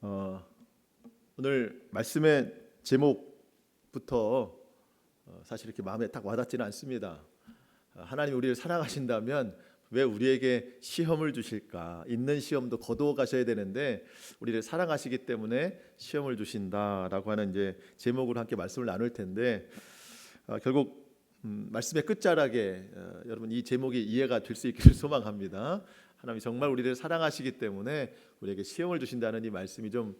어, 오늘 말씀의 제목부터 사실 이렇게 마음에 딱 와닿지는 않습니다. 하나님 우리를 사랑하신다면 왜 우리에게 시험을 주실까? 있는 시험도 거두어 가셔야 되는데 우리를 사랑하시기 때문에 시험을 주신다라고 하는 이제 제목으로 함께 말씀을 나눌 텐데 결국 말씀의 끝자락에 여러분 이 제목이 이해가 될 수 있기를 소망합니다. 하나님이 정말 우리를 사랑하시기 때문에 우리에게 시험을 주신다는 이 말씀이 좀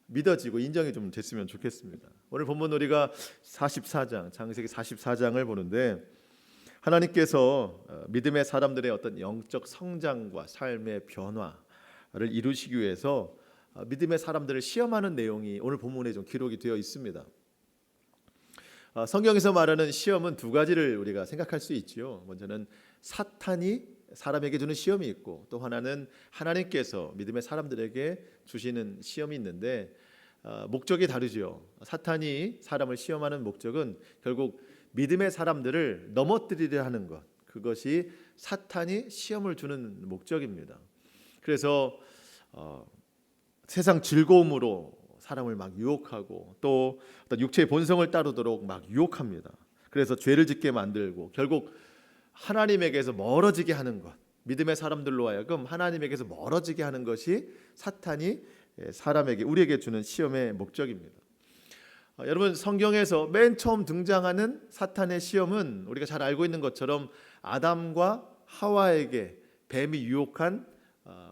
믿어지고 인정이 좀 됐으면 좋겠습니다. 오늘 본문 우리가 44장 창세기 44장을 보는데 하나님께서 믿음의 사람들의 어떤 영적 성장과 삶의 변화를 이루시기 위해서 믿음의 사람들을 시험하는 내용이 오늘 본문에 좀 기록이 되어 있습니다. 성경에서 말하는 시험은 두 가지를 우리가 생각할 수 있지요. 먼저는 사탄이 사람에게 주는 시험이 있고 또 하나는 하나님께서 믿음의 사람들에게 주시는 시험이 있는데 목적이 다르죠. 사탄이 사람을 시험하는 목적은 결국 믿음의 사람들을 넘어뜨리려 하는 것, 그것이 사탄이 시험을 주는 목적입니다. 그래서 세상 즐거움으로 사람을 막 유혹하고 또 어떤 육체의 본성을 따르도록 막 유혹합니다. 그래서 죄를 짓게 만들고 결국 하나님에게서 멀어지게 하는 것, 믿음의 사람들로 하여금 하나님에게서 멀어지게 하는 것이 사탄이 사람에게 우리에게 주는 시험의 목적입니다. 여러분 성경에서 맨 처음 등장하는 사탄의 시험은 우리가 잘 알고 있는 것처럼 아담과 하와에게 뱀이 유혹한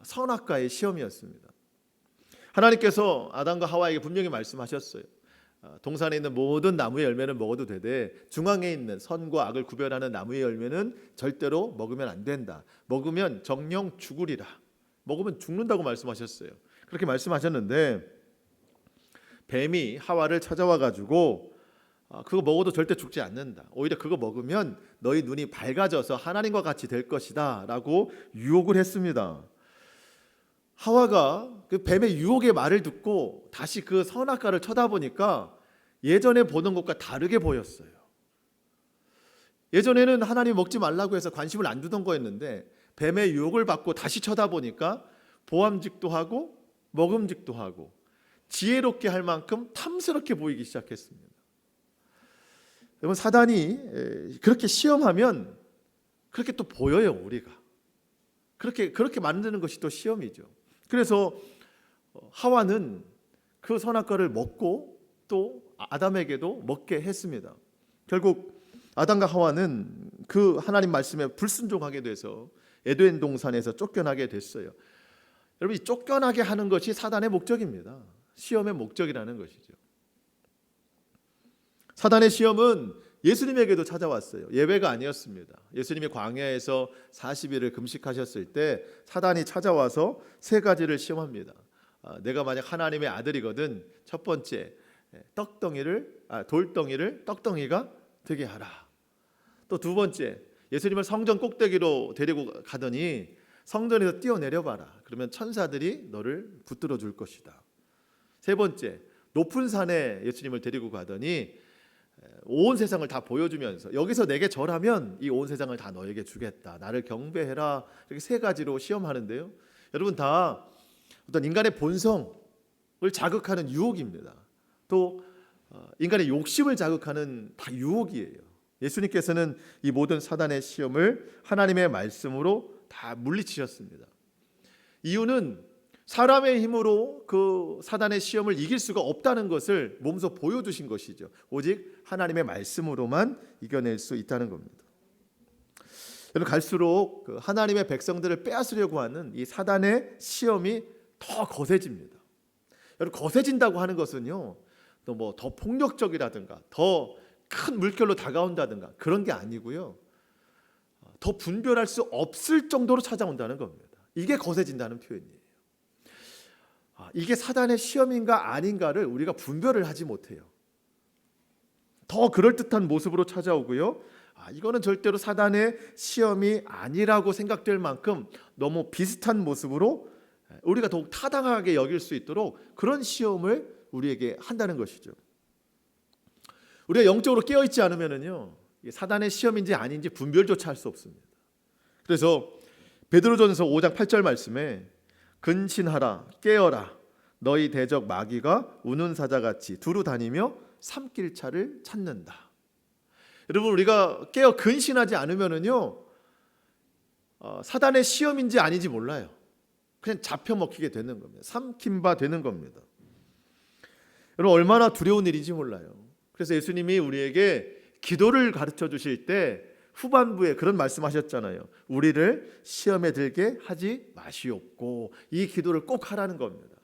선악과의 시험이었습니다. 하나님께서 아담과 하와에게 분명히 말씀하셨어요. 동산에 있는 모든 나무의 열매는 먹어도 되되 중앙에 있는 선과 악을 구별하는 나무의 열매는 절대로 먹으면 안 된다. 먹으면 정령 죽으리라. 먹으면 죽는다고 말씀하셨어요. 그렇게 말씀하셨는데 뱀이 하와를 찾아와 가지고 그거 먹어도 절대 죽지 않는다. 오히려 그거 먹으면 너희 눈이 밝아져서 하나님과 같이 될 것이다 라고 유혹을 했습니다. 하와가 그 뱀의 유혹의 말을 듣고 다시 그 선악과를 쳐다보니까 예전에 보는 것과 다르게 보였어요. 예전에는 하나님 먹지 말라고 해서 관심을 안 두던 거였는데 뱀의 유혹을 받고 다시 쳐다보니까 보암직도 하고 먹음직도 하고 지혜롭게 할 만큼 탐스럽게 보이기 시작했습니다. 여러분 사단이 그렇게 시험하면 그렇게 또 보여요. 우리가 그렇게 만드는 것이 또 시험이죠. 그래서 하와는 그 선악과를 먹고 또 아담에게도 먹게 했습니다. 결국 아담과 하와는 그 하나님 말씀에 불순종하게 돼서 에덴 동산에서 쫓겨나게 됐어요. 여러분 이 쫓겨나게 하는 것이 사단의 목적입니다. 시험의 목적이라는 것이죠. 사단의 시험은 예수님에게도 찾아왔어요. 예외가 아니었습니다. 예수님이 광야에서 40일을 금식하셨을 때 사단이 찾아와서 세 가지를 시험합니다. 내가 만약 하나님의 아들이거든 첫 번째 돌덩이를 떡덩이가 되게 하라. 또 두 번째 예수님을 성전 꼭대기로 데리고 가더니 성전에서 뛰어내려봐라. 그러면 천사들이 너를 붙들어 줄 것이다. 세 번째 높은 산에 예수님을 데리고 가더니 온 세상을 다 보여주면서 여기서 내게 절하면 이 온 세상을 다 너에게 주겠다. 나를 경배해라. 이렇게 세 가지로 시험하는데요. 여러분 다 어떤 인간의 본성을 자극하는 유혹입니다. 또 인간의 욕심을 자극하는 다 유혹이에요. 예수님께서는 이 모든 사단의 시험을 하나님의 말씀으로 다 물리치셨습니다. 이유는 사람의 힘으로 그 사단의 시험을 이길 수가 없다는 것을 몸소 보여주신 것이죠. 오직 하나님의 말씀으로만 이겨낼 수 있다는 겁니다. 여러분 갈수록 그 하나님의 백성들을 빼앗으려고 하는 이 사단의 시험이 더 거세집니다. 여러분 거세진다고 하는 것은요, 또 뭐 더 폭력적이라든가 더 큰 물결로 다가온다든가 그런 게 아니고요, 더 분별할 수 없을 정도로 찾아온다는 겁니다. 이게 거세진다는 표현이에요. 이게 사단의 시험인가 아닌가를 우리가 분별을 하지 못해요. 더 그럴듯한 모습으로 찾아오고요, 이거는 절대로 사단의 시험이 아니라고 생각될 만큼 너무 비슷한 모습으로 우리가 더욱 타당하게 여길 수 있도록 그런 시험을 우리에게 한다는 것이죠. 우리가 영적으로 깨어있지 않으면요, 사단의 시험인지 아닌지 분별조차 할 수 없습니다. 그래서 베드로전서 5장 8절 말씀에 근신하라 깨어라 너희 대적 마귀가 우는 사자같이 두루 다니며 삼킬 차를 찾는다. 여러분, 우리가 깨어 근신하지 않으면은요, 사단의 시험인지 아닌지 몰라요. 그냥 잡혀 먹히게 되는 겁니다. 삼킨 바 되는 겁니다. 여러분, 얼마나 두려운 일인지 몰라요. 그래서 예수님이 우리에게 기도를 가르쳐 주실 때 후반부에 그런 말씀하셨잖아요. 우리를 시험에 들게 하지 마시옵고, 이 기도를 꼭 하라는 겁니다.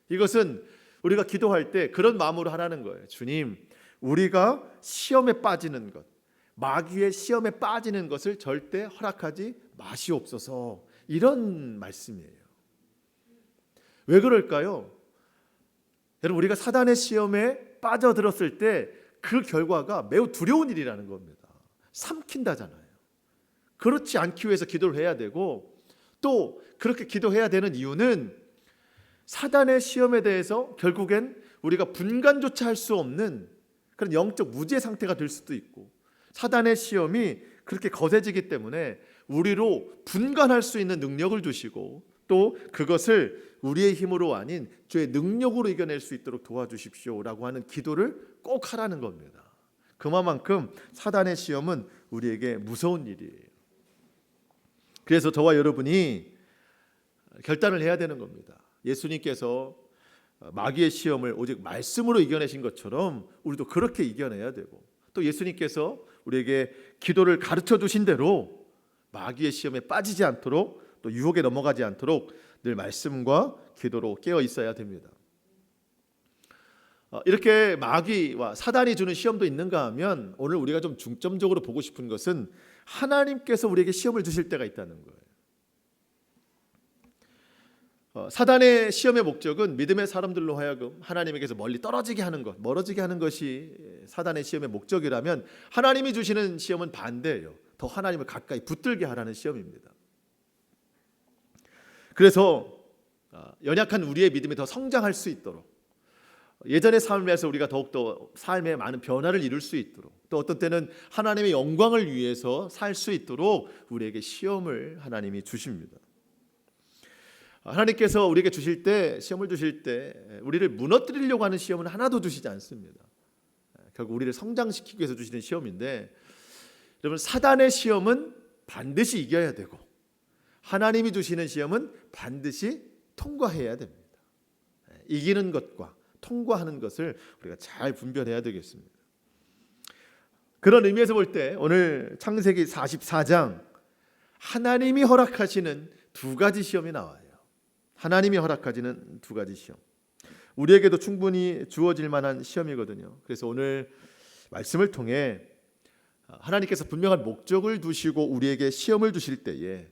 이것은 우리가 기도할 때 그런 마음으로 하라는 거예요. 주님, 우리가 시험에 빠지는 것, 마귀의 시험에 빠지는 것을 절대 허락하지 마시옵소서. 이런 말씀이에요. 왜 그럴까요? 여러분, 우리가 사단의 시험에 빠져들었을 때 그 결과가 매우 두려운 일이라는 겁니다. 삼킨다잖아요. 그렇지 않기 위해서 기도를 해야 되고, 또 그렇게 기도해야 되는 이유는 사단의 시험에 대해서 결국엔 우리가 분간조차 할 수 없는 그런 영적 무지의 상태가 될 수도 있고, 사단의 시험이 그렇게 거세지기 때문에 우리로 분간할 수 있는 능력을 주시고, 또 그것을 우리의 힘으로 아닌 주의 능력으로 이겨낼 수 있도록 도와주십시오라고 하는 기도를 꼭 하라는 겁니다. 그만큼 사단의 시험은 우리에게 무서운 일이에요. 그래서 저와 여러분이 결단을 해야 되는 겁니다. 예수님께서 마귀의 시험을 오직 말씀으로 이겨내신 것처럼 우리도 그렇게 이겨내야 되고, 또 예수님께서 우리에게 기도를 가르쳐 주신 대로 마귀의 시험에 빠지지 않도록, 또 유혹에 넘어가지 않도록 늘 말씀과 기도로 깨어 있어야 됩니다. 이렇게 마귀와 사단이 주는 시험도 있는가 하면, 오늘 우리가 좀 중점적으로 보고 싶은 것은 하나님께서 우리에게 시험을 주실 때가 있다는 거예요. 사단의 시험의 목적은 믿음의 사람들로 하여금 하나님에게서 멀리 떨어지게 하는 것, 멀어지게 하는 것이 사단의 시험의 목적이라면, 하나님이 주시는 시험은 반대예요. 더 하나님을 가까이 붙들게 하라는 시험입니다. 그래서 연약한 우리의 믿음이 더 성장할 수 있도록, 예전의 삶에서 우리가 더욱더 삶에 많은 변화를 이룰 수 있도록, 또 어떤 때는 하나님의 영광을 위해서 살 수 있도록 우리에게 시험을 하나님이 주십니다. 하나님께서 우리에게 주실 때, 시험을 주실 때 우리를 무너뜨리려고 하는 시험은 하나도 주시지 않습니다. 결국 우리를 성장시키기 위해서 주시는 시험인데, 여러분, 사단의 시험은 반드시 이겨야 되고, 하나님이 주시는 시험은 반드시 통과해야 됩니다. 이기는 것과 통과하는 것을 우리가 잘 분별해야 되겠습니다. 그런 의미에서 볼 때 오늘 창세기 44장, 하나님이 허락하시는 두 가지 시험이 나와요. 하나님이 허락하시는 두 가지 시험, 우리에게도 충분히 주어질 만한 시험이거든요. 그래서 오늘 말씀을 통해 하나님께서 분명한 목적을 두시고 우리에게 시험을 주실 때에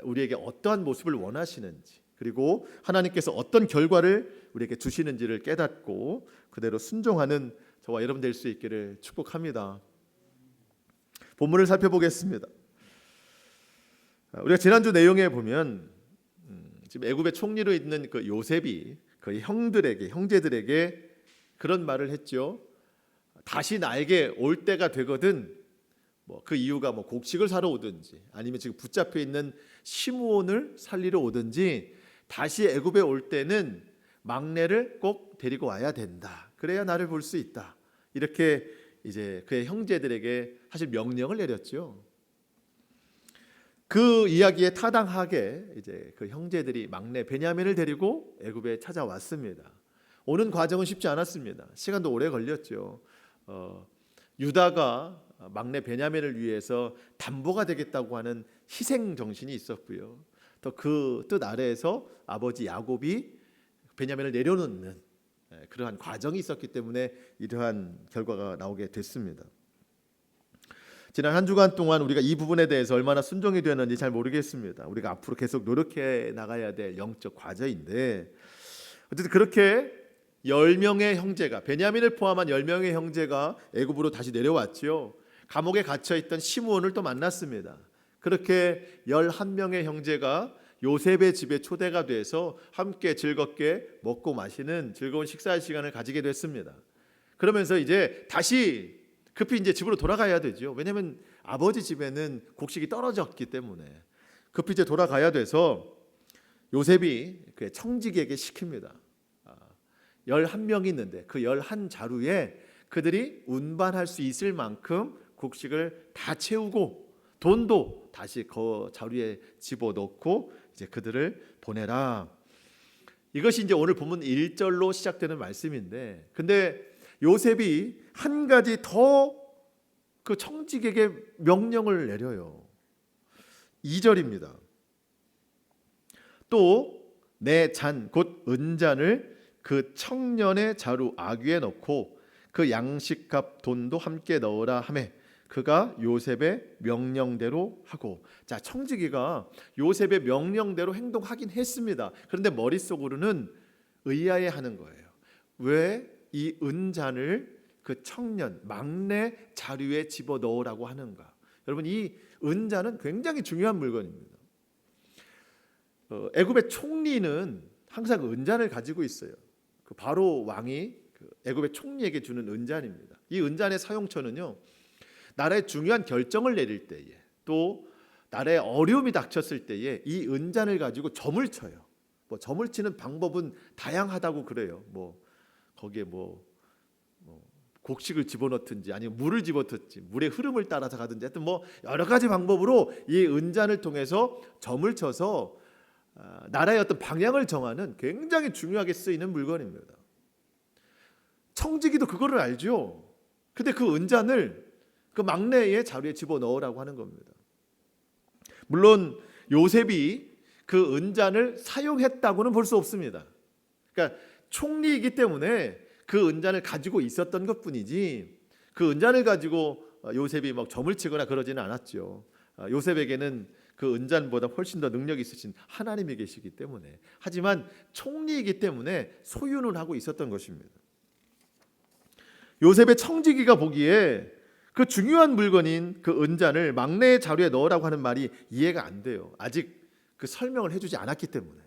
우리에게 어떠한 모습을 원하시는지, 그리고 하나님께서 어떤 결과를 우리에게 주시는지를 깨닫고 그대로 순종하는 저와 여러분 될 수 있기를 축복합니다. 본문을 살펴보겠습니다. 우리가 지난주 내용에 보면 지금 애굽의 총리로 있는 그 요셉이 그 형제들에게 그런 말을 했죠. 다시 나에게 올 때가 되거든. 그 이유가 곡식을 사러 오든지, 아니면 지금 붙잡혀 있는 시므온을 살리러 오든지, 다시 애굽에 올 때는 막내를 꼭 데리고 와야 된다. 그래야 나를 볼 수 있다. 이렇게 이제 그의 형제들에게 사실 명령을 내렸죠. 그 이야기에 타당하게 이제 그 형제들이 막내 베냐민을 데리고 애굽에 찾아왔습니다. 오는 과정은 쉽지 않았습니다. 시간도 오래 걸렸죠. 유다가 막내 베냐민을 위해서 담보가 되겠다고 하는 희생 정신이 있었고요. 또 그 뜻 아래에서 아버지 야곱이 베냐민을 내려놓는 그러한 과정이 있었기 때문에 이러한 결과가 나오게 됐습니다. 지난 한 주간 동안 우리가 이 부분에 대해서 얼마나 순종이 되었는지 잘 모르겠습니다. 우리가 앞으로 계속 노력해 나가야 될 영적 과제인데, 어쨌든 그렇게 10명의 형제가, 베냐민을 포함한 10명의 형제가 애굽으로 다시 내려왔죠. 감옥에 갇혀있던 시므온을 또 만났습니다. 그렇게 11명의 형제가 요셉의 집에 초대가 돼서 함께 즐겁게 먹고 마시는 즐거운 식사 시간을 가지게 됐습니다. 그러면서 이제 다시 급히 이제 집으로 돌아가야 되죠. 왜냐하면 아버지 집에는 곡식이 떨어졌기 때문에 급히 이제 돌아가야 돼서 요셉이 그의 청지기에게 시킵니다. 11명이 있는데 그 11자루에 그들이 운반할 수 있을 만큼 곡식을 다 채우고 돈도 다시 그 자루에 집어넣고 이제 그들을 보내라. 이것이 이제 오늘 본문 1절로 시작되는 말씀인데, 근데 요셉이 한 가지 더 그 청직에게 명령을 내려요. 2절입니다. 또 내 잔 곧 은잔을 그 청년의 자루 아귀에 넣고 그 양식값 돈도 함께 넣으라 하매 그가 요셉의 명령대로 하고. 자, 청지기가 요셉의 명령대로 행동하긴 했습니다. 그런데 머릿속으로는 의아해하는 거예요. 왜 이 은잔을 그 청년 막내 자루에 집어넣으라고 하는가? 여러분, 이 은잔은 굉장히 중요한 물건입니다. 애굽의 총리는 항상 은잔을 가지고 있어요. 그 바로 왕이 애굽의 총리에게 주는 은잔입니다. 이 은잔의 사용처는요, 나라의 중요한 결정을 내릴 때에, 또 나라에 어려움이 닥쳤을 때에 이 은잔을 가지고 점을 쳐요. 뭐 점을 치는 방법은 다양하다고 그래요. 뭐 거기에 곡식을 집어넣든지 아니면 물을 집어넣든지 물의 흐름을 따라서 가든지, 하여튼 뭐 여러 가지 방법으로 이 은잔을 통해서 점을 쳐서 나라의 어떤 방향을 정하는 굉장히 중요하게 쓰이는 물건입니다. 청지기도 그거를 알죠. 근데 그 은잔을 그 막내의 자루에 집어넣으라고 하는 겁니다. 물론 요셉이 그 은잔을 사용했다고는 볼 수 없습니다. 그러니까 총리이기 때문에 그 은잔을 가지고 있었던 것뿐이지 그 은잔을 가지고 요셉이 막 점을 치거나 그러지는 않았죠. 요셉에게는 그 은잔보다 훨씬 더 능력이 있으신 하나님이 계시기 때문에. 하지만 총리이기 때문에 소유는 하고 있었던 것입니다. 요셉의 청지기가 보기에 그 중요한 물건인 그 은잔을 막내의 자루에 넣으라고 하는 말이 이해가 안 돼요. 아직 그 설명을 해주지 않았기 때문에.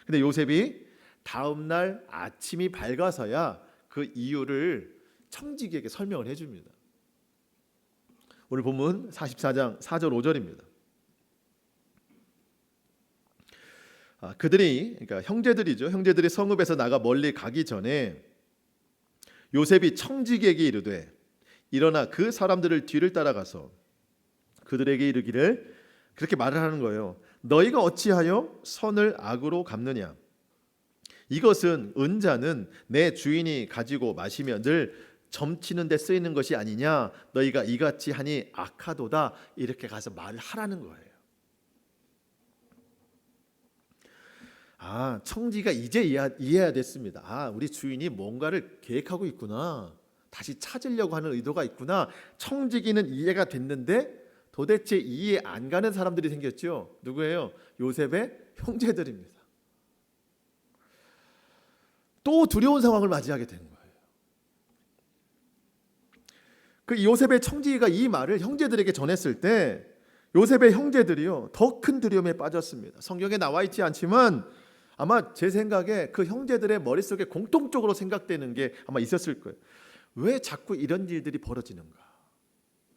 근데 요셉이 다음 날 아침이 밝아서야 그 이유를 청지기에게 설명을 해줍니다. 오늘 본문 44장 4절 5절입니다. 그들이, 그러니까 형제들이죠. 형제들이 성읍에서 나가 멀리 가기 전에 요셉이 청지기에게 이르되 일어나 그 사람들을 뒤를 따라가서 그들에게 이르기를, 그렇게 말을 하는 거예요. 너희가 어찌하여 선을 악으로 갚느냐? 이것은 은잔은 내 주인이 가지고 마시며 늘 점치는 데 쓰이는 것이 아니냐? 너희가 이같이 하니 악하도다. 이렇게 가서 말을 하라는 거예요. 청지가 이제 이해해야 됐습니다. 우리 주인이 뭔가를 계획하고 있구나. 다시 찾으려고 하는 의도가 있구나. 청지기는 이해가 됐는데 도대체 이해 안 가는 사람들이 생겼죠. 누구예요? 요셉의 형제들입니다. 또 두려운 상황을 맞이하게 된 거예요. 그 요셉의 청지기가 이 말을 형제들에게 전했을 때 요셉의 형제들이요, 더 큰 두려움에 빠졌습니다. 성경에 나와 있지 않지만 아마 제 생각에 그 형제들의 머릿속에 공통적으로 생각되는 게 아마 있었을 거예요. 왜 자꾸 이런 일들이 벌어지는가?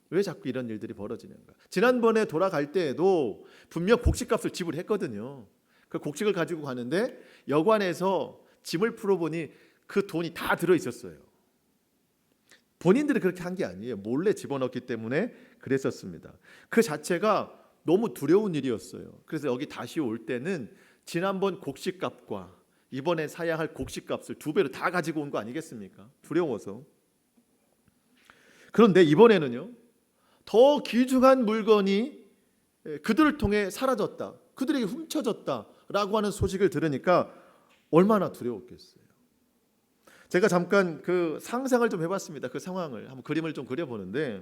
왜 자꾸 이런 일들이 벌어지는가? 지난번에 돌아갈 때에도 분명 곡식값을 지불했거든요. 그 곡식을 가지고 가는데 여관에서 짐을 풀어보니 그 돈이 다 들어있었어요. 본인들이 그렇게 한 게 아니에요. 몰래 집어넣기 때문에 그랬었습니다. 그 자체가 너무 두려운 일이었어요. 그래서 여기 다시 올 때는 지난번 곡식값과 이번에 사야 할 곡식값을 2배로 다 가지고 온 거 아니겠습니까? 두려워서. 그런데 이번에는요, 더 귀중한 물건이 그들을 통해 사라졌다, 그들에게 훔쳐졌다라고 하는 소식을 들으니까 얼마나 두려웠겠어요. 제가 잠깐 그 상상을 좀 해봤습니다. 그 상황을 한번 그림을 좀 그려보는데,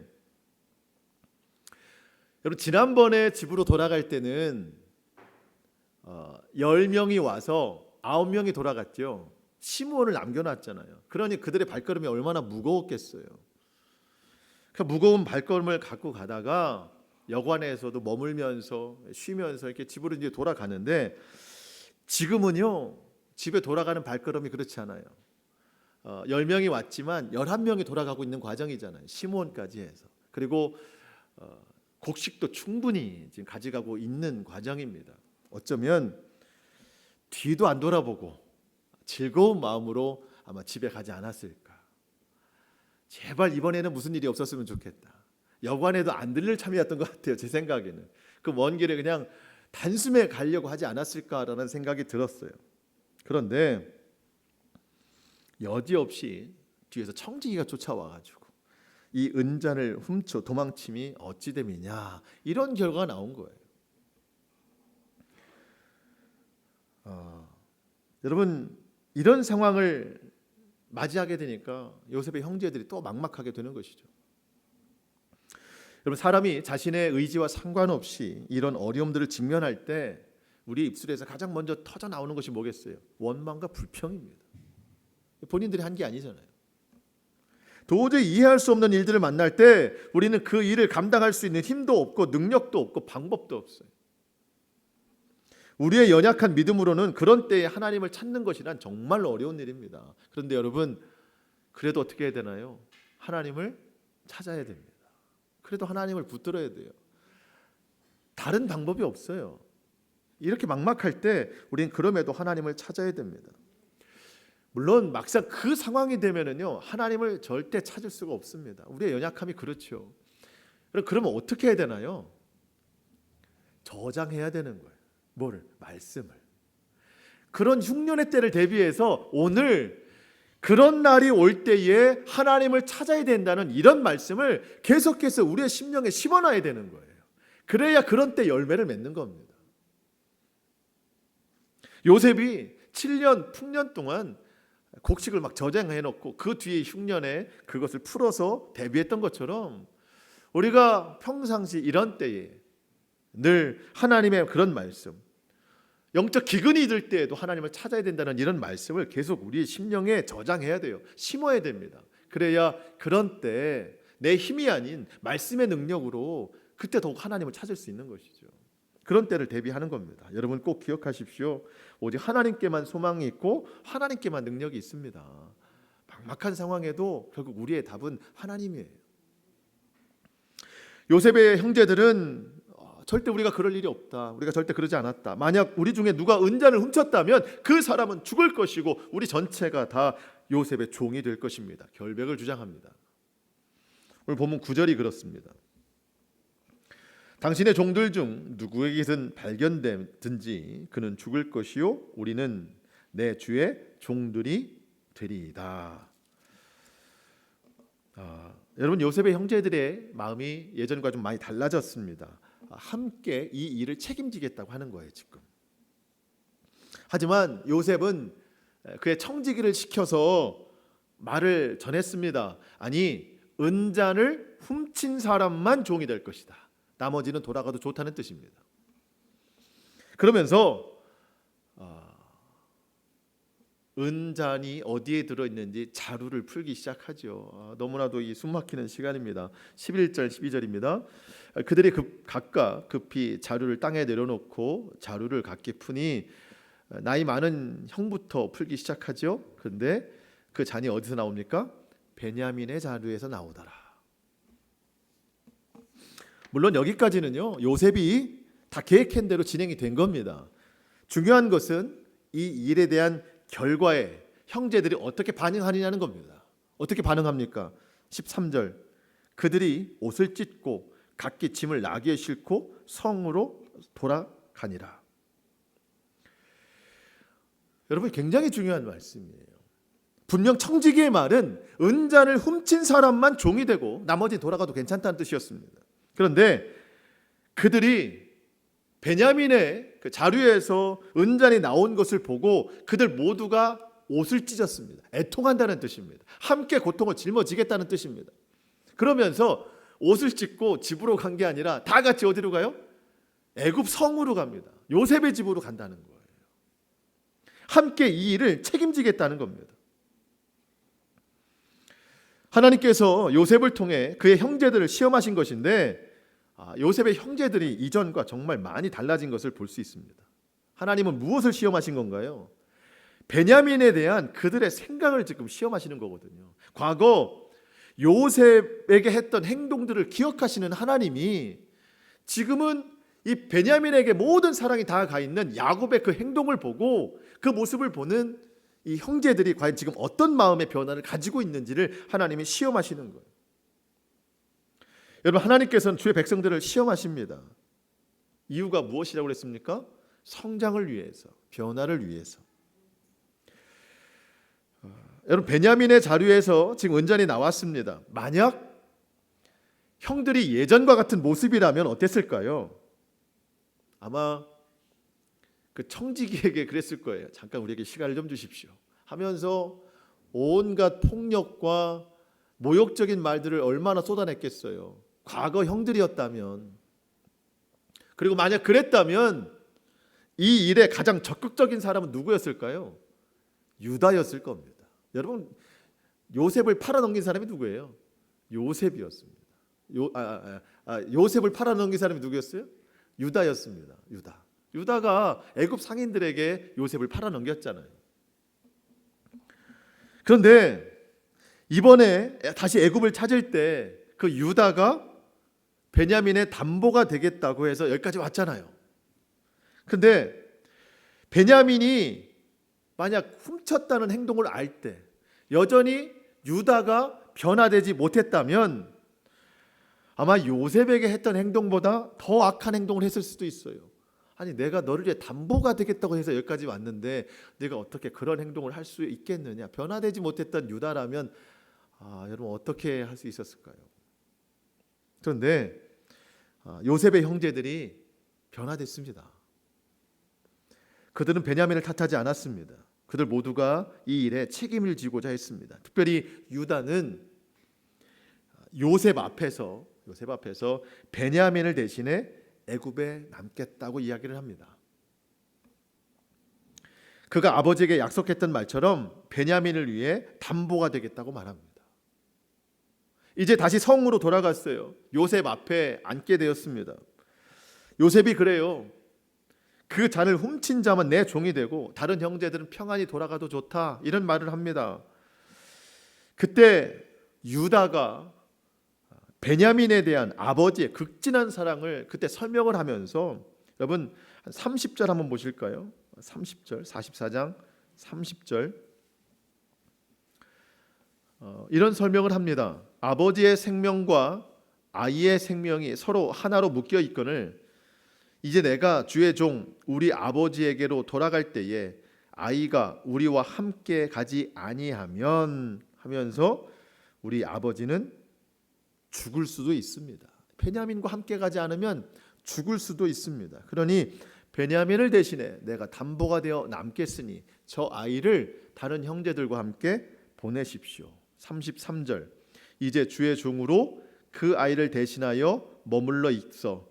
여러분, 지난번에 집으로 돌아갈 때는 10명이 와서 9명이 돌아갔죠. 시므온을 남겨놨잖아요. 그러니 그들의 발걸음이 얼마나 무거웠겠어요. 그 무거운 발걸음을 갖고 가다가 여관에서도 머물면서 쉬면서 이렇게 집으로 이제 돌아가는데, 지금은요, 집에 돌아가는 발걸음이 그렇지 않아요. 10명이 왔지만 11명이 돌아가고 있는 과정이잖아요. 시므온까지 해서. 그리고 곡식도 충분히 지금 가져가고 있는 과정입니다. 어쩌면 뒤도 안 돌아보고 즐거운 마음으로 아마 집에 가지 않았을까. 제발 이번에는 무슨 일이 없었으면 좋겠다. 여관에도 안 들릴 참이었던 것 같아요. 제 생각에는 그 먼 길에 그냥 단숨에 가려고 하지 않았을까라는 생각이 들었어요. 그런데 여지없이 뒤에서 청지기가 쫓아와가지고 이 은잔을 훔쳐 도망침이 어찌 됨이냐, 이런 결과가 나온 거예요. 여러분, 이런 상황을 맞이하게 되니까 요셉의 형제들이 또 막막하게 되는 것이죠. 여러분, 사람이 자신의 의지와 상관없이 이런 어려움들을 직면할 때 우리 입술에서 가장 먼저 터져 나오는 것이 뭐겠어요? 원망과 불평입니다. 본인들이 한 게 아니잖아요. 도저히 이해할 수 없는 일들을 만날 때 우리는 그 일을 감당할 수 있는 힘도 없고 능력도 없고 방법도 없어요. 우리의 연약한 믿음으로는 그런 때에 하나님을 찾는 것이란 정말 어려운 일입니다. 그런데 여러분, 그래도 어떻게 해야 되나요? 하나님을 찾아야 됩니다. 그래도 하나님을 붙들어야 돼요. 다른 방법이 없어요. 이렇게 막막할 때 우리는 그럼에도 하나님을 찾아야 됩니다. 물론 막상 그 상황이 되면은요, 하나님을 절대 찾을 수가 없습니다. 우리의 연약함이 그렇죠. 그러면 어떻게 해야 되나요? 저장해야 되는 거예요. 뭐를? 말씀을. 그런 흉년의 때를 대비해서 오늘 그런 날이 올 때에 하나님을 찾아야 된다는 이런 말씀을 계속해서 우리의 심령에 심어놔야 되는 거예요. 그래야 그런 때 열매를 맺는 겁니다. 요셉이 7년 풍년 동안 곡식을 막 저장해 놓고 그 뒤에 흉년에 그것을 풀어서 대비했던 것처럼 우리가 평상시 이런 때에 늘 하나님의 그런 말씀, 영적 기근이 들 때에도 하나님을 찾아야 된다는 이런 말씀을 계속 우리의 심령에 저장해야 돼요. 심어야 됩니다. 그래야 그런 때 내 힘이 아닌 말씀의 능력으로 그때 더욱 하나님을 찾을 수 있는 것이죠. 그런 때를 대비하는 겁니다. 여러분 꼭 기억하십시오. 오직 하나님께만 소망이 있고 하나님께만 능력이 있습니다. 막막한 상황에도 결국 우리의 답은 하나님이에요. 요셉의 형제들은 절대 우리가 그럴 일이 없다, 우리가 절대 그러지 않았다, 만약 우리 중에 누가 은잔을 훔쳤다면 그 사람은 죽을 것이고 우리 전체가 다 요셉의 종이 될 것입니다. 결백을 주장합니다. 오늘 본문 9절이 그렇습니다. 당신의 종들 중 누구에게든 발견되든지 그는 죽을 것이요 우리는 내 주의 종들이 되리이다. 여러분, 요셉의 형제들의 마음이 예전과 좀 많이 달라졌습니다. 함께 이 일을 책임지겠다고 하는 거예요 지금. 하지만 요셉은 그의 청지기를 시켜서 말을 전했습니다. 아니, 은잔을 훔친 사람만 종이 될 것이다. 나머지는 돌아가도 좋다는 뜻입니다. 그러면서 은잔이 어디에 들어있는지 자루를 풀기 시작하죠. 너무나도 이 숨막히는 시간입니다. 11절 12절입니다. 그들이 각각 급히 자루를 땅에 내려놓고 자루를 각기 푸니 나이 많은 형부터 풀기 시작하죠. 그런데 그 잔이 어디서 나옵니까? 베냐민의 자루에서 나오더라. 물론 여기까지는요, 요셉이 다 계획한 대로 진행이 된 겁니다. 중요한 것은 이 일에 대한 결과에 형제들이 어떻게 반응하느냐는 겁니다. 어떻게 반응합니까? 13절, 그들이 옷을 찢고 각기 짐을 나귀에 싣고 성으로 돌아가니라. 여러분, 굉장히 중요한 말씀이에요. 분명 청지기의 말은 은잔을 훔친 사람만 종이 되고 나머지 돌아가도 괜찮다는 뜻이었습니다. 그런데 그들이 베냐민의 그 자루에서 은잔이 나온 것을 보고 그들 모두가 옷을 찢었습니다. 애통한다는 뜻입니다. 함께 고통을 짊어지겠다는 뜻입니다. 그러면서 옷을 찢고 집으로 간 게 아니라 다 같이 어디로 가요? 애굽 성으로 갑니다. 요셉의 집으로 간다는 거예요. 함께 이 일을 책임지겠다는 겁니다. 하나님께서 요셉을 통해 그의 형제들을 시험하신 것인데 요셉의 형제들이 이전과 정말 많이 달라진 것을 볼 수 있습니다. 하나님은 무엇을 시험하신 건가요? 베냐민에 대한 그들의 생각을 지금 시험하시는 거거든요. 과거 요셉에게 했던 행동들을 기억하시는 하나님이 지금은 이 베냐민에게 모든 사랑이 다 가 있는 야곱의 그 행동을 보고 그 모습을 보는 이 형제들이 과연 지금 어떤 마음의 변화를 가지고 있는지를 하나님이 시험하시는 거예요. 여러분, 하나님께서는 주의 백성들을 시험하십니다. 이유가 무엇이라고 그랬습니까? 성장을 위해서, 변화를 위해서. 여러분, 베냐민의 자료에서 지금 은전이 나왔습니다. 만약 형들이 예전과 같은 모습이라면 어땠을까요? 아마 그 청지기에게 그랬을 거예요. 잠깐 우리에게 시간을 좀 주십시오 하면서 온갖 폭력과 모욕적인 말들을 얼마나 쏟아냈겠어요. 과거 형들이었다면. 그리고 만약 그랬다면 이 일에 가장 적극적인 사람은 누구였을까요? 유다였을 겁니다. 여러분, 요셉을 팔아넘긴 사람이 누구예요? 요셉이었습니다. 요셉을 팔아넘긴 사람이 누구였어요? 유다였습니다. 유다가 애굽 상인들에게 요셉을 팔아넘겼잖아요. 그런데 이번에 다시 애굽을 찾을 때 그 유다가 베냐민의 담보가 되겠다고 해서 여기까지 왔잖아요. 근데 베냐민이 만약 훔쳤다는 행동을 알 때 여전히 유다가 변화되지 못했다면 아마 요셉에게 했던 행동보다 더 악한 행동을 했을 수도 있어요. 아니, 내가 너를 위해 담보가 되겠다고 해서 여기까지 왔는데 내가 어떻게 그런 행동을 할 수 있겠느냐. 변화되지 못했던 유다라면 여러분 어떻게 할 수 있었을까요? 그런데 요셉의 형제들이 변화됐습니다. 그들은 베냐민을 탓하지 않았습니다. 그들 모두가 이 일에 책임을 지고자 했습니다. 특별히 유다는 요셉 앞에서 베냐민을 대신해 애굽에 남겠다고 이야기를 합니다. 그가 아버지에게 약속했던 말처럼 베냐민을 위해 담보가 되겠다고 말합니다. 이제 다시 성으로 돌아갔어요. 요셉 앞에 앉게 되었습니다. 요셉이 그래요. 그 잔을 훔친 자만 내 종이 되고 다른 형제들은 평안히 돌아가도 좋다, 이런 말을 합니다. 그때 유다가 베냐민에 대한 아버지의 극진한 사랑을 그때 설명을 하면서, 여러분 30절 한번 보실까요? 30절, 44장 30절 이런 설명을 합니다. 아버지의 생명과 아이의 생명이 서로 하나로 묶여 있거늘 이제 내가 주의 종 우리 아버지에게로 돌아갈 때에 아이가 우리와 함께 가지 아니하면, 하면서 우리 아버지는 죽을 수도 있습니다. 베냐민과 함께 가지 않으면 죽을 수도 있습니다. 그러니 베냐민을 대신해 내가 담보가 되어 남겠으니 저 아이를 다른 형제들과 함께 보내십시오. 33절 이제 주의 종으로 그 아이를 대신하여 머물러 있어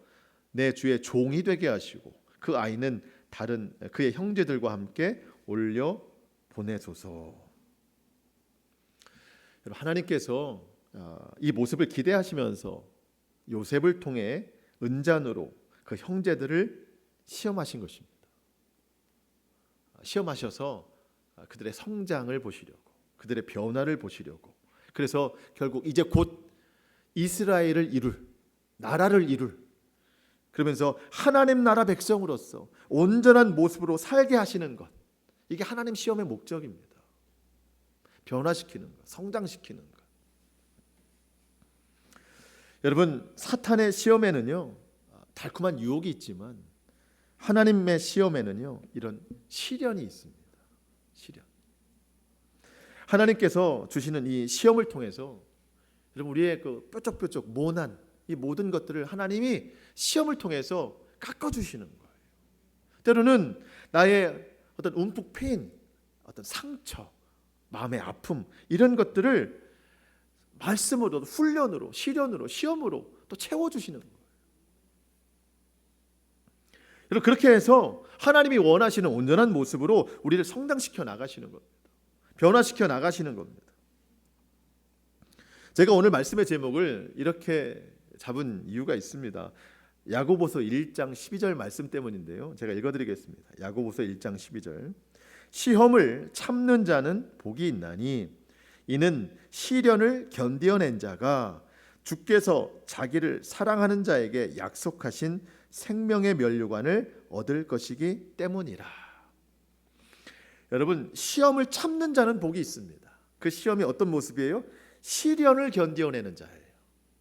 내 주의 종이 되게 하시고 그 아이는 다른 그의 형제들과 함께 올려 보내소서. 하나님께서 이 모습을 기대하시면서 요셉을 통해 은잔으로 그 형제들을 시험하신 것입니다. 시험하셔서 그들의 성장을 보시려고, 그들의 변화를 보시려고. 그래서 결국 이제 곧 이스라엘을 이룰, 나라를 이룰, 그러면서 하나님 나라 백성으로서 온전한 모습으로 살게 하시는 것, 이게 하나님 시험의 목적입니다. 변화시키는 것, 성장시키는 것. 여러분, 사탄의 시험에는요 달콤한 유혹이 있지만 하나님의 시험에는요 이런 시련이 있습니다. 시련. 하나님께서 주시는 이 시험을 통해서 여러분 우리의 그 뾰족뾰족 모난 이 모든 것들을 하나님이 시험을 통해서 깎아주시는 거예요. 때로는 나의 어떤 움푹 패인 어떤 상처, 마음의 아픔, 이런 것들을 말씀으로, 훈련으로, 시련으로, 시험으로 또 채워주시는 거예요. 여러분, 그렇게 해서 하나님이 원하시는 온전한 모습으로 우리를 성장시켜 나가시는 겁니다. 변화시켜 나가시는 겁니다. 제가 오늘 말씀의 제목을 이렇게 잡은 이유가 있습니다. 야고보서 1장 12절 말씀 때문인데요. 제가 읽어드리겠습니다. 야고보서 1장 12절 시험을 참는 자는 복이 있나니 이는 시련을 견디어낸 자가 주께서 자기를 사랑하는 자에게 약속하신 생명의 면류관을 얻을 것이기 때문이라. 여러분, 시험을 참는 자는 복이 있습니다. 그 시험이 어떤 모습이에요? 시련을 견디어내는 자예요.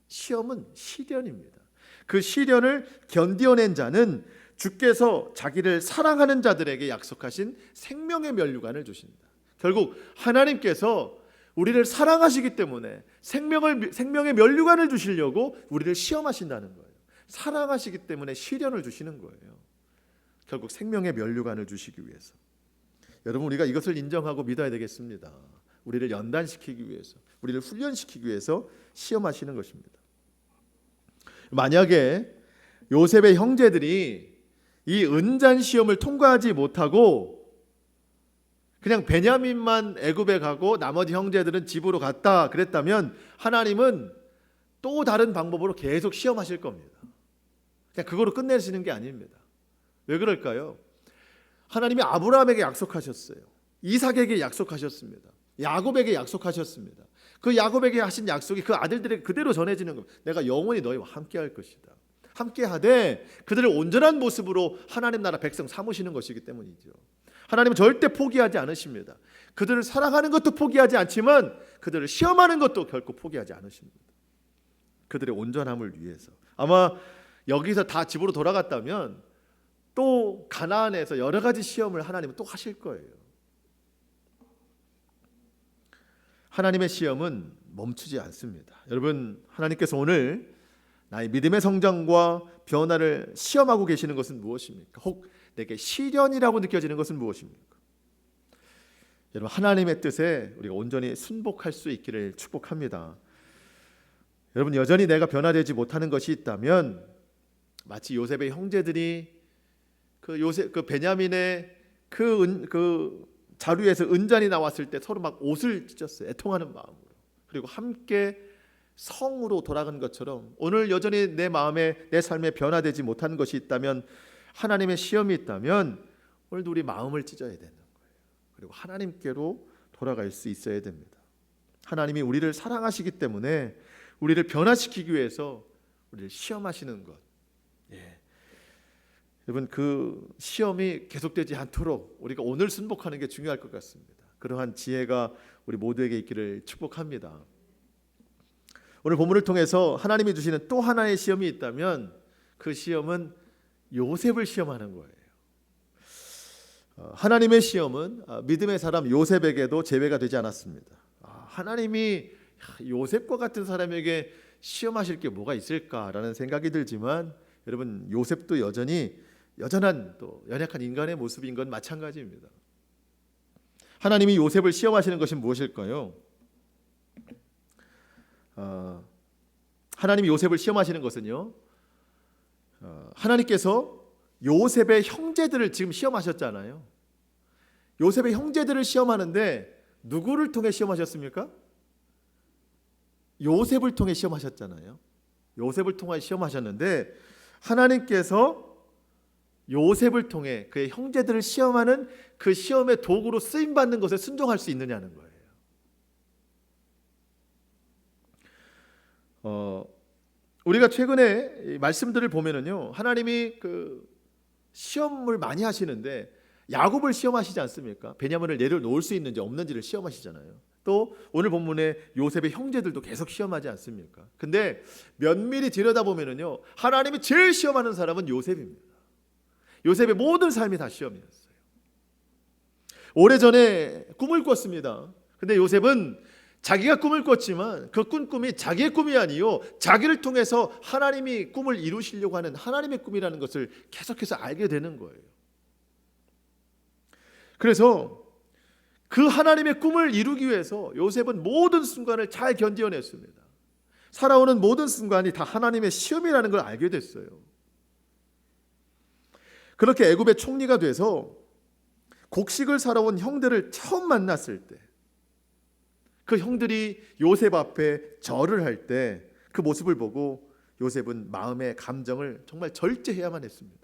시험은 시련입니다. 그 시련을 견디어낸 자는 주께서 자기를 사랑하는 자들에게 약속하신 생명의 면류관을 주십니다. 결국 하나님께서 우리를 사랑하시기 때문에 생명의 면류관을 주시려고 우리를 시험하신다는 거예요. 사랑하시기 때문에 시련을 주시는 거예요. 결국 생명의 면류관을 주시기 위해서. 여러분, 우리가 이것을 인정하고 믿어야 되겠습니다. 우리를 연단시키기 위해서, 우리를 훈련시키기 위해서 시험하시는 것입니다. 만약에 요셉의 형제들이 이 은잔 시험을 통과하지 못하고 그냥 베냐민만 애굽에 가고 나머지 형제들은 집으로 갔다 그랬다면 하나님은 또 다른 방법으로 계속 시험하실 겁니다. 그냥 그거로 끝내시는 게 아닙니다. 왜 그럴까요? 하나님이 아브라함에게 약속하셨어요. 이삭에게 약속하셨습니다. 야곱에게 약속하셨습니다. 그 야곱에게 하신 약속이 그 아들들에게 그대로 전해지는 겁니다. 내가 영원히 너희와 함께할 것이다. 함께하되 그들을 온전한 모습으로 하나님 나라 백성 삼으시는 것이기 때문이죠. 하나님은 절대 포기하지 않으십니다. 그들을 사랑하는 것도 포기하지 않지만 그들을 시험하는 것도 결코 포기하지 않으십니다. 그들의 온전함을 위해서. 아마 여기서 다 집으로 돌아갔다면 또 가나안에서 여러 가지 시험을 하나님은 또 하실 거예요. 하나님의 시험은 멈추지 않습니다. 여러분, 하나님께서 오늘 나의 믿음의 성장과 변화를 시험하고 계시는 것은 무엇입니까? 혹 내게 시련이라고 느껴지는 것은 무엇입니까? 여러분, 하나님의 뜻에 우리가 온전히 순복할 수 있기를 축복합니다. 여러분, 여전히 내가 변화되지 못하는 것이 있다면 마치 요셉의 형제들이 그 베냐민의 그 자루에서 은잔이 나왔을 때 서로 막 옷을 찢었어요. 애통하는 마음으로. 그리고 함께 성으로 돌아간 것처럼 오늘 여전히 내 마음에 내 삶에 변화되지 못한 것이 있다면, 하나님의 시험이 있다면 오늘도 우리 마음을 찢어야 되는 거예요. 그리고 하나님께로 돌아갈 수 있어야 됩니다. 하나님이 우리를 사랑하시기 때문에 우리를 변화시키기 위해서 우리를 시험하시는 것. 여러분, 그 시험이 계속되지 않도록 우리가 오늘 순복하는 게 중요할 것 같습니다. 그러한 지혜가 우리 모두에게 있기를 축복합니다. 오늘 본문을 통해서 하나님이 주시는 또 하나의 시험이 있다면 그 시험은 요셉을 시험하는 거예요. 하나님의 시험은 믿음의 사람 요셉에게도 제외가 되지 않았습니다. 하나님이 요셉과 같은 사람에게 시험하실 게 뭐가 있을까라는 생각이 들지만 여러분, 요셉도 여전한 또 연약한 인간의 모습인 건 마찬가지입니다. 하나님이 요셉을 시험하시는 것이 무엇일까요? 하나님이 요셉을 시험하시는 것은요, 하나님께서 요셉의 형제들을 지금 시험하셨잖아요. 요셉의 형제들을 시험하는데 누구를 통해 시험하셨습니까? 요셉을 통해 시험하셨잖아요. 요셉을 통해 시험하셨는데 하나님께서 요셉을 통해 그의 형제들을 시험하는 그 시험의 도구로 쓰임받는 것에 순종할 수 있느냐는 거예요. 우리가 최근에 말씀들을 보면은요, 하나님이 그 시험을 많이 하시는데 야곱을 시험하시지 않습니까? 베냐민을 내려놓을 수 있는지 없는지를 시험하시잖아요. 또 오늘 본문에 요셉의 형제들도 계속 시험하지 않습니까? 근데 면밀히 들여다보면은요, 하나님이 제일 시험하는 사람은 요셉입니다. 요셉의 모든 삶이 다 시험이었어요. 오래전에 꿈을 꿨습니다. 근데 요셉은 자기가 꿈을 꿨지만 그 꿈이 자기의 꿈이 아니요, 자기를 통해서 하나님이 꿈을 이루시려고 하는 하나님의 꿈이라는 것을 계속해서 알게 되는 거예요. 그래서 그 하나님의 꿈을 이루기 위해서 요셉은 모든 순간을 잘 견뎌냈습니다. 살아오는 모든 순간이 다 하나님의 시험이라는 걸 알게 됐어요. 그렇게 애굽의 총리가 돼서 곡식을 사러 온 형들을 처음 만났을 때, 그 형들이 요셉 앞에 절을 할 때 그 모습을 보고 요셉은 마음의 감정을 정말 절제해야만 했습니다.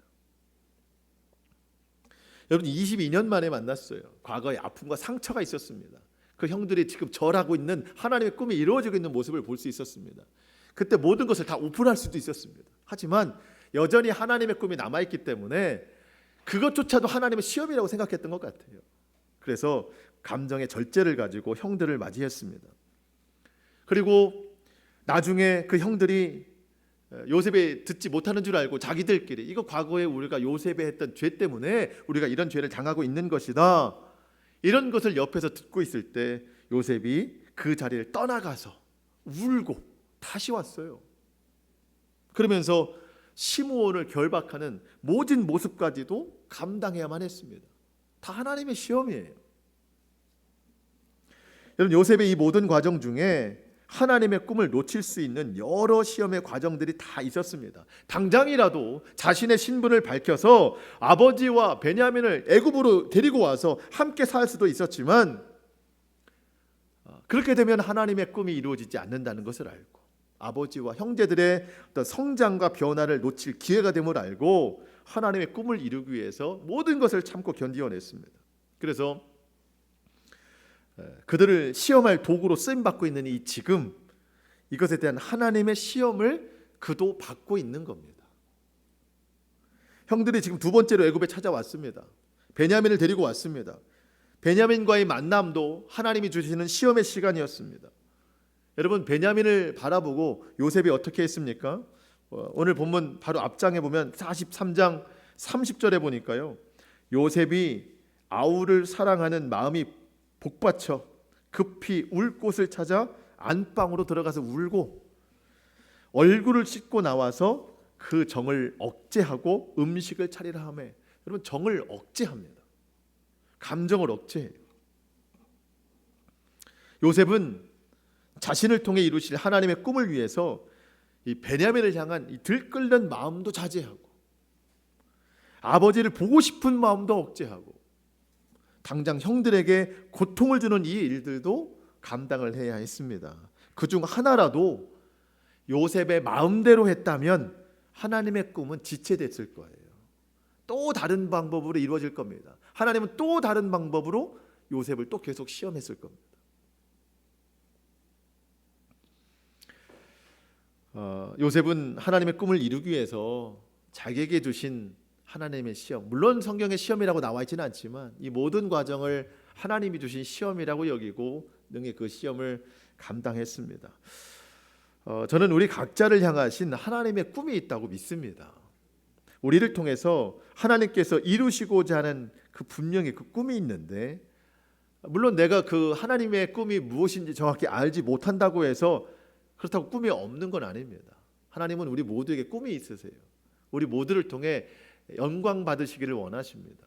여러분, 22년 만에 만났어요. 과거에 아픔과 상처가 있었습니다. 그 형들이 지금 절하고 있는 하나님의 꿈이 이루어지고 있는 모습을 볼 수 있었습니다. 그때 모든 것을 다 오픈할 수도 있었습니다. 하지만 여전히 하나님의 꿈이 남아있기 때문에 그것조차도 하나님의 시험이라고 생각했던 것 같아요. 그래서 감정의 절제를 가지고 형들을 맞이했습니다. 그리고 나중에 그 형들이 요셉이 듣지 못하는 줄 알고 자기들끼리 이거 과거에 우리가 요셉이 했던 죄 때문에 우리가 이런 죄를 당하고 있는 것이다, 이런 것을 옆에서 듣고 있을 때 요셉이 그 자리를 떠나가서 울고 다시 왔어요. 그러면서 시므온을 결박하는 모진 모습까지도 감당해야만 했습니다. 다 하나님의 시험이에요. 여러분, 요셉의 이 모든 과정 중에 하나님의 꿈을 놓칠 수 있는 여러 시험의 과정들이 다 있었습니다. 당장이라도 자신의 신분을 밝혀서 아버지와 베냐민을 애굽으로 데리고 와서 함께 살 수도 있었지만, 그렇게 되면 하나님의 꿈이 이루어지지 않는다는 것을 알고 아버지와 형제들의 어떤 성장과 변화를 놓칠 기회가 됨을 알고 하나님의 꿈을 이루기 위해서 모든 것을 참고 견디어냈습니다. 그래서 그들을 시험할 도구로 쓰임받고 있는 이 지금, 이것에 대한 하나님의 시험을 그도 받고 있는 겁니다. 형들이 지금 두 번째로 애굽에 찾아왔습니다. 베냐민을 데리고 왔습니다. 베냐민과의 만남도 하나님이 주시는 시험의 시간이었습니다. 여러분, 베냐민을 바라보고 요셉이 어떻게 했습니까? 오늘 본문 바로 앞장에 보면 43장 30절에 보니까요, 요셉이 아우를 사랑하는 마음이 복받쳐 급히 울 곳을 찾아 안방으로 들어가서 울고 얼굴을 씻고 나와서 그 정을 억제하고 음식을 차리라 하매. 여러분, 정을 억제합니다. 감정을 억제해요. 요셉은 자신을 통해 이루실 하나님의 꿈을 위해서 이 베냐민을 향한 이 들끓는 마음도 자제하고 아버지를 보고 싶은 마음도 억제하고 당장 형들에게 고통을 주는 이 일들도 감당을 해야 했습니다. 그중 하나라도 요셉의 마음대로 했다면 하나님의 꿈은 지체됐을 거예요. 또 다른 방법으로 이루어질 겁니다. 하나님은 또 다른 방법으로 요셉을 또 계속 시험했을 겁니다. 요셉은 하나님의 꿈을 이루기 위해서 자기에게 주신 하나님의 시험, 물론 성경에 시험이라고 나와 있지는 않지만 이 모든 과정을 하나님이 주신 시험이라고 여기고 능히 그 시험을 감당했습니다. 저는 우리 각자를 향하신 하나님의 꿈이 있다고 믿습니다. 우리를 통해서 하나님께서 이루시고자 하는 그 분명히 그 꿈이 있는데, 물론 내가 그 하나님의 꿈이 무엇인지 정확히 알지 못한다고 해서 그렇다고 꿈이 없는 건 아닙니다. 하나님은 우리 모두에게 꿈이 있으세요. 우리 모두를 통해 영광 받으시기를 원하십니다.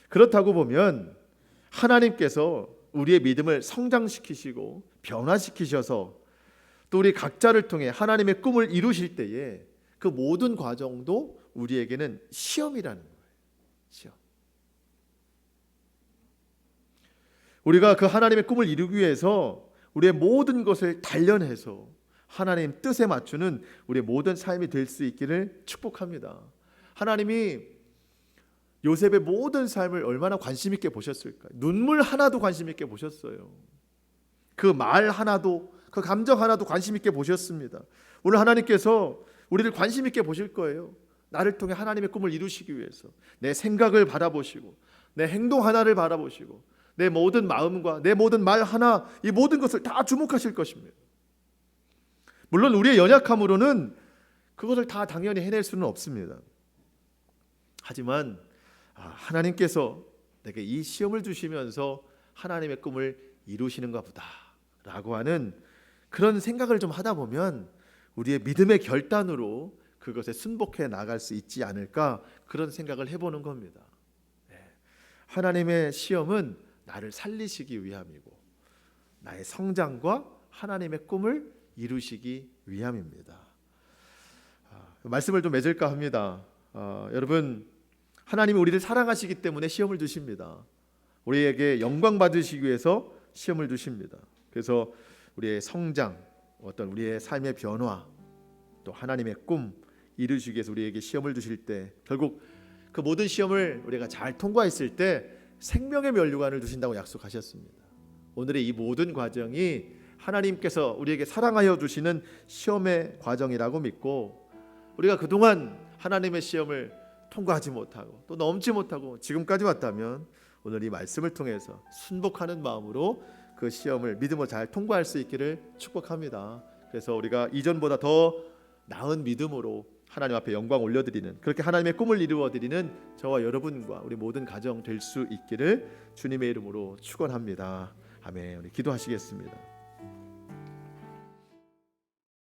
그렇다고 보면 하나님께서 우리의 믿음을 성장시키시고 변화시키셔서 또 우리 각자를 통해 하나님의 꿈을 이루실 때에 그 모든 과정도 우리에게는 시험이라는 거예요. 시험. 우리가 그 하나님의 꿈을 이루기 위해서 우리의 모든 것을 단련해서 하나님 뜻에 맞추는 우리의 모든 삶이 될 수 있기를 축복합니다. 하나님이 요셉의 모든 삶을 얼마나 관심 있게 보셨을까요? 눈물 하나도 관심 있게 보셨어요. 그 말 하나도, 그 감정 하나도 관심 있게 보셨습니다. 오늘 하나님께서 우리를 관심 있게 보실 거예요. 나를 통해 하나님의 꿈을 이루시기 위해서 내 생각을 바라보시고 내 행동 하나를 바라보시고 내 모든 마음과 내 모든 말 하나, 이 모든 것을 다 주목하실 것입니다. 물론 우리의 연약함으로는 그것을 다 당연히 해낼 수는 없습니다. 하지만 하나님께서 내게 이 시험을 주시면서 하나님의 꿈을 이루시는가 보다 라고 하는 그런 생각을 좀 하다 보면 우리의 믿음의 결단으로 그것에 순복해 나갈 수 있지 않을까, 그런 생각을 해보는 겁니다. 하나님의 시험은 나를 살리시기 위함이고 나의 성장과 하나님의 꿈을 이루시기 위함입니다. 말씀을 좀 맺을까 합니다. 여러분, 하나님이 우리를 사랑하시기 때문에 시험을 주십니다. 우리에게 영광 받으시기 위해서 시험을 주십니다. 그래서 우리의 성장, 어떤 우리의 삶의 변화, 또 하나님의 꿈 이루시기 위해서 우리에게 시험을 주실 때 결국 그 모든 시험을 우리가 잘 통과했을 때 생명의 면류관을 주신다고 약속하셨습니다. 오늘의 이 모든 과정이 하나님께서 우리에게 사랑하여 주시는 시험의 과정이라고 믿고, 우리가 그동안 하나님의 시험을 통과하지 못하고 또 넘지 못하고 지금까지 왔다면 오늘 이 말씀을 통해서 순복하는 마음으로 그 시험을 믿음으로 잘 통과할 수 있기를 축복합니다. 그래서 우리가 이전보다 더 나은 믿음으로 하나님 앞에 영광 올려드리는, 그렇게 하나님의 꿈을 이루어드리는 저와 여러분과 우리 모든 가정 될 수 있기를 주님의 이름으로 축원합니다. 아멘. 우리 기도하시겠습니다.